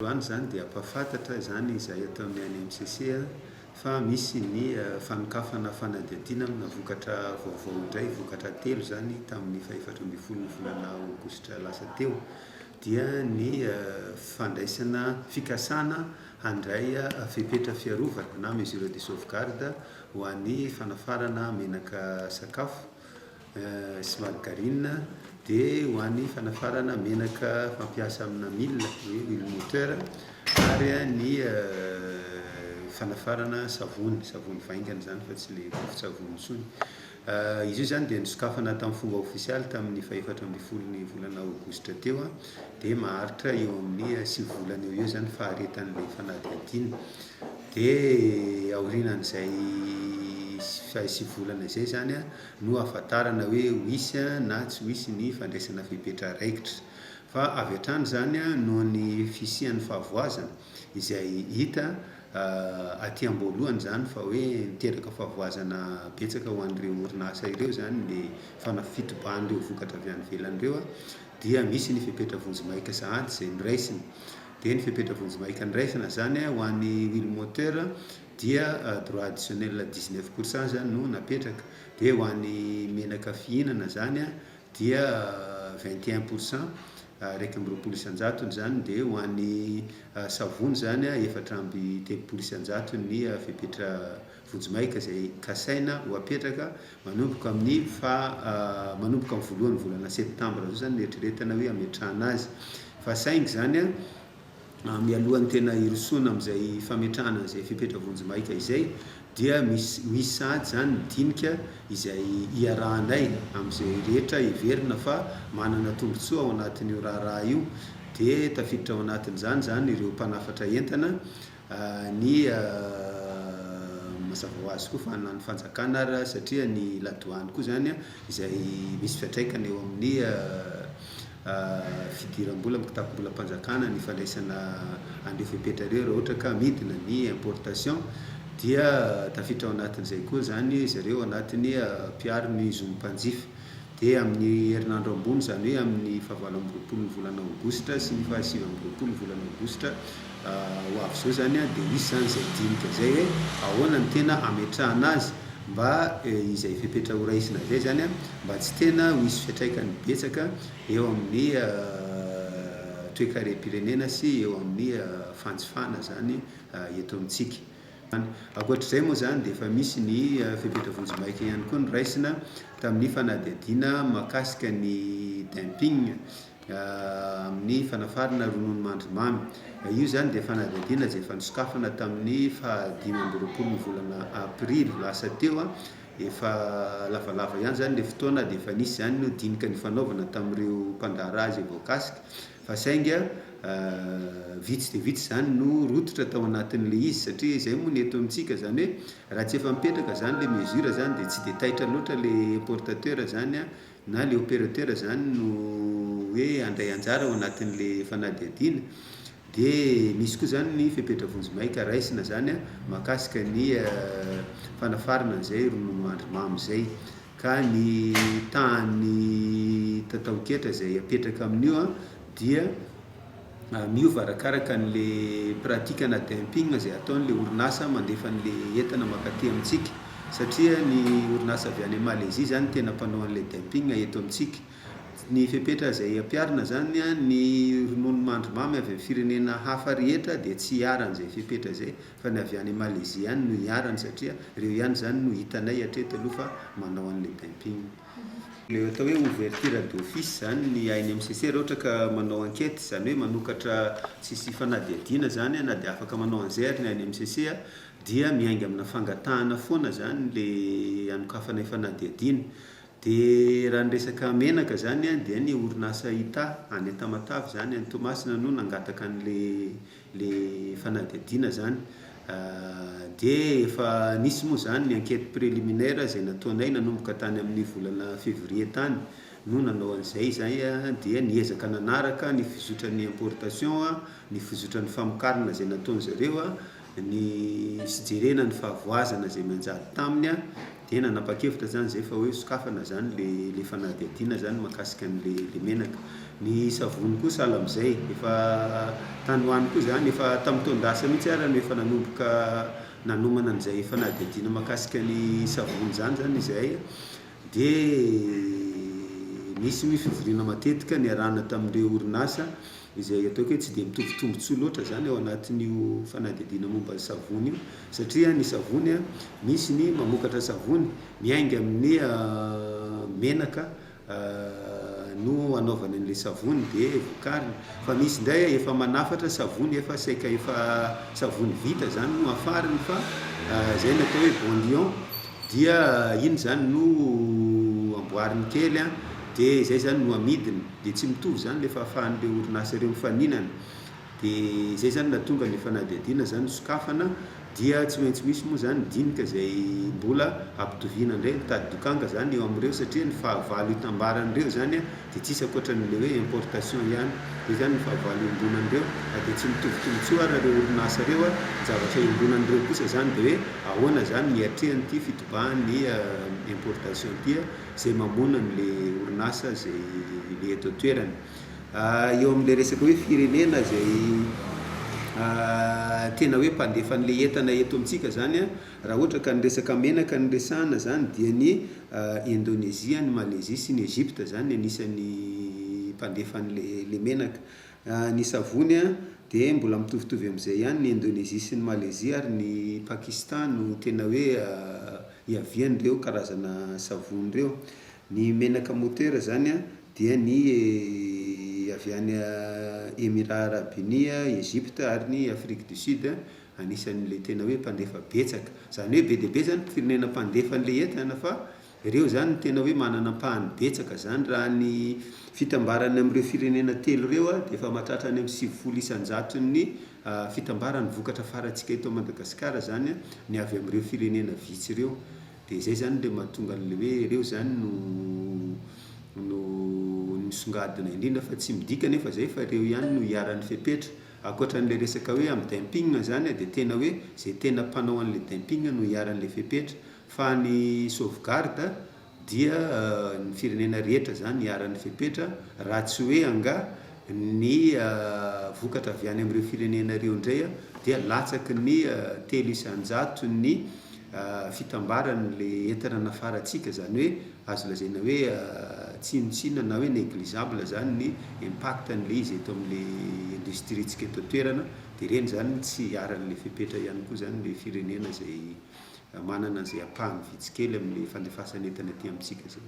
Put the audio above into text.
Any zany dia ampahafantatra zany izay atao amin'ny ANMCC fa misy ny fanokafana fanadihadiana amina vokatra vaovao indray, vokatra telo zany tamin'ny faha-efatra ambin'ny folo ny volana aogositra lasa teo, dia ny fandraisana fikasana handray fepetra fiarovana na mesure de sauvegarde ho an'ny fanafarana menaka sakafo sy margarine, dia ho an'ny fanafarana menaka fampiasa amina milina hoe huile moteur, ary ny fanafarana savony vaingana zany fa tsy le vovo-tsavony intsony. Izy io zany dia nisokafana tamin'ny fomba ofisialy tamin'ny faha-efatra ambin'ny folo ny volana aogositra teo, dia maharitra eo amin'ny 9 volana eo zany faharetan'ilay fanadihadiana. Dia aorinan'izay 9 volana izay zany no ahafantarana hoe hoisy na tsy hoisy ny fandraisana fepetra raikitra, fa avy hatrany zany noho ny fisian'ny fahavoazana izay hita aty am-boalohany zany fa hoe niteraka fahavoazana betsaka ho an'ireo orinasa ireo zany le fitoban'ireo vokatra avy any ivelan'ireo, dia misy ny fepetra vonjimaika sahaty izay noraisina. Dia ny fepetra vonjimaika noraisina zany ho an'ny huile moteur dia droit additionnel 19% zany no napetraka, dia ho an'ny menaka fihinana zany dia 21%, 1.7% zany, dia ho an'ny savony zany 4.3% ny fepetra vonjimaika izay kasaina ho apetraka manomboka amin'ny voalohan'ny volana septambra zao zany eritreretana hoe ametrahana azy. Fa saingy zany mialohan'ny tena hirosoana amin'izay fametrahana izay fepetra vonjimaika izay, dia misy sahady zany dinika izay iarahanay amin'izay rehetra heverina fa manana tombontsoa ao anatin'io raharaha io, dia tafiditra ao anatin'izany zany ireo mpanafatra entana, ny mazava ho azy koa fa ny fanjakana ary, satria ny ladoany koa zany izay misy fiantraikany eo amin'ny fidiram-bola kitapo-bolam-panjakana ny fandraisana an'ireo fepetra ireo raha ohatra ka midina ny importation, dia tafiditra ao anatin'izay koa zany zareo anatin'ny mpiaro ny zomim-panjifa. Dia amin'ny herinandro ambony zany hoe amin'ny faha-valo amby roapolo ny volana aogositra sy ny faha-sivy amby roapolo ny volana aogositra ho avy izao zany, dia misy zany izay dinika izay hoe ahoana ny tena ametrahana azy mba izay fepetra ho raisina izay zany mba tsy tena ho hisy fiantraikany betsaka eo amin'ny toe-karem-pirenena sy eo amin'ny fanjifana zany eto amintsika. Ankoatr'izay moa zany dia efa misy ny fepetra vonjimaika ihany koa noraisina tamin'ny fanadihadiana mahakasika ny dumping amin'ny fanafarana ronono mandrimamy. Io zany dia fanadihadiana izay efa nisokafana tamin'ny faha-5 amby roapolo ny volana aprily lasa teo, efa lavalava ihany zany le fotoana, dia efa nisy zany no dinika ny fanaovana tamin'ireo mpandahara azy voakasika, fa saingy vitsy dia vitsy zany no rototra tao anatin'le izy, satria izay moa ny eto amintsika zany hoe raha tsy efa mipetraka zany le mesure zany dia tsy dia taitra loatra le importateur zany na le opérateur zany no hoe handray anjara ao anatin'le fanadihadiana. Dia misy koa zany ny fepetra vonjimaika raisina zany mahakasika ny fanafarana izay ronono mandrimamy izay, ka ny tany tatao-ketra izay apetraka amin'io dia miova arakaraka n'le pratika na dumping izay ataon'le orinasa mandefa n'le entana mankaty amintsika, satria ny orinasa avy any Malaisie zany tena mpanao an'le dumping eto amintsika. Ny fepetra izay ampiarina zany ny ronono mandrimamy avy amin'ny firenena hafa rehetra dia tsy hiaran'izay fepetra izay, fa ny avy any Malaisie ihany no hiarany, satria ireo ihany zany no hitanay hatreto aloha fa manao an'le dumping. Le atao hoe ouverture d'office zany ny ANMCC raha ohatra ka manao enquête, zany hoe manokatra tsisy fanadihadiana zany na dia afaka manao an'izay ary ny ANMCC, dia miainga amina fangatahana foana zany le anokafana fanadihadiana. Dia raha ny resaka menaka zany dia ny orinasa hita any Tamatavy zany any Toamasina no nangataka an'le fanadihadiana zany. Dia efa nisy moa zany ny enquête préliminaire izay nataonay nanomboka tany amin'ny volana février tany no nanao an'izay zay, dia niezaka nanaraka ny fizotran'ny importation, ny fizotran'ny famokarana izay nataony zareo, ny fijerena ny fahavoazana izay manjary taminy, dia nanapa-kevitra zany zay fa hoe sokafana zany le fanadihadiana zany mahakasika an'le menaka. Ny savony kosa sahala am'izay, efa tany hoany koa zany efa tamin'ny taon-dasa mihitsy ara no efa nanomana an'izay fanadihadiana mahakasika ny savony zany izahay. Dia misy fivoriana matetika niarahana tamin'ireo orinasa izay ataoko hoe tsy dia mitovy tombontsoa loatra zany ao anatin'io fanadihadiana momba ny savony io, satria ny savony misy ny mamokatra savony miainga amin'ny menaka no anaovana an'ilay savony dia vokariny. Fa misy indray efa manafatra savony efa saika efa savony vita zany no afariny, fa zay no atao hoe bondion, dia iny zany no amboariny kely dia zay zany no amidiny, dia tsy mitovy zany le fahafahan'le orinasa ireo mifaninana. Dia zay zany nahatonga ny fanadihadiana zany sokafana, dia tsy maintsy misy moa zany dinika zay mbola ampitoviana indray mitady dokanga zany eo amin'ireo, satria ny fahavalo hitambaran'ireo zany dia tsisy ankoatran'le hoe importation ihany. Dia zany ny fahavalo iombonan'ireo, dia tsy mitovitovy raha ireo orinasa ireo zavatra iombonan'ireo kosa zany dia hoe ahoana zany ny hatrehan'ity fitobahan'ny importation ity zay mamona n'le orinasa zay le eto an-toerana. Eo amin'ilay resaka hoe firenena zay tena hoe mpandefa an'le entana eto amintsika zany raha ohatra ka ny resaka menaka ny resahana zany dia ny Indonésia, ny Malaisie sy ny Egypte zany anisan'ny mpandefa an'le menaka. Ny savony dia mbola mitovitovy amin'izay ihany ny Indonésie sy ny Malaisie, ary ny Pakistan no tena hoe iavian'ireo karazana savony ireo. Ny menaka motera zany dia ny avy any Émirats Arabes Unis, Egypte ary ny Afrique du Sud anisan'le tena hoe mpandefa betsaka. Zany hoe be dia be zany firenena mpandefa an'le entana, fa ireo zany tena hoe manana ampahany betsaka zany. Raha ny fitambarany amin'ireo firenena telo ireo dia efa mahatratra any amin'ny 70 isan-jato ny fitambarany vokatra farantsika eto Madagasikara zany ny avy amin'ireo firenena vitsy ireo. Dia zay zany le mahatonga an'le hoe ireo zany no misongadina indrindra, fa tsy midika nefa zay fa ireo ihany no hiaran'ny fepetra. Ankoatran'le resaka hoe amin'ny dumping zany dia tena hoe zay tena mpanao an'le dumping no hiaran'le fepetra, fa ny sauvegarde dia ny firenena rehetra zany hiaran'ny fepetra, raha tsy hoe anga ny vokatra avy any amin'ireo firenena ireo indray dia latsaky ny 3 isan-jato ny fitambaran'le entana nafarantsika. Zany hoe azo lazaina hoe tsinontsina na hoe négligeable zany ny impact n'le izy eto amin'le industrietsika eto an-toerana. Dia ireny zany tsy hiaran'le fepetra ihany koa zany le firenena zay manana an'izay ampahany vitsy kely amin'le fandefasana entana aty amintsika zay.